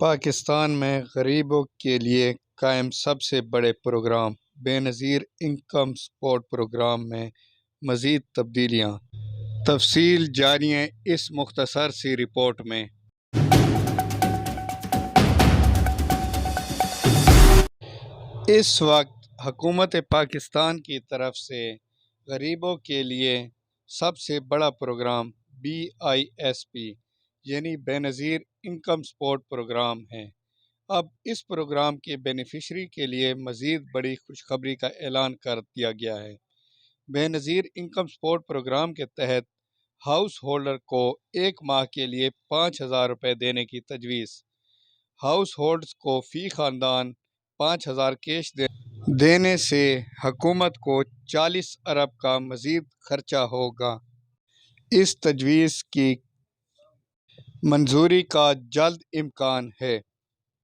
پاکستان میں غریبوں کے لیے قائم سب سے بڑے پروگرام بے نظیر انکم سپورٹ پروگرام میں مزید تبدیلیاں۔ تفصیل جانیے اس مختصر سی رپورٹ میں۔ اس وقت حکومت پاکستان کی طرف سے غریبوں کے لیے سب سے بڑا پروگرام BISP یعنی بے نظیر انکم سپورٹ پروگرام ہے۔ اب اس پروگرام کے بینیفیشری کے لیے مزید بڑی خوشخبری کا اعلان کر دیا گیا ہے۔ بے نظیر انکم سپورٹ پروگرام کے تحت ہاؤس ہولڈر کو ایک ماہ کے لیے 5,000 روپے دینے کی تجویز۔ ہاؤس ہولڈز کو فی خاندان 5,000 کیش دینے سے حکومت کو 40 ارب کا مزید خرچہ ہوگا۔ اس تجویز کی منظوری کا جلد امکان ہے۔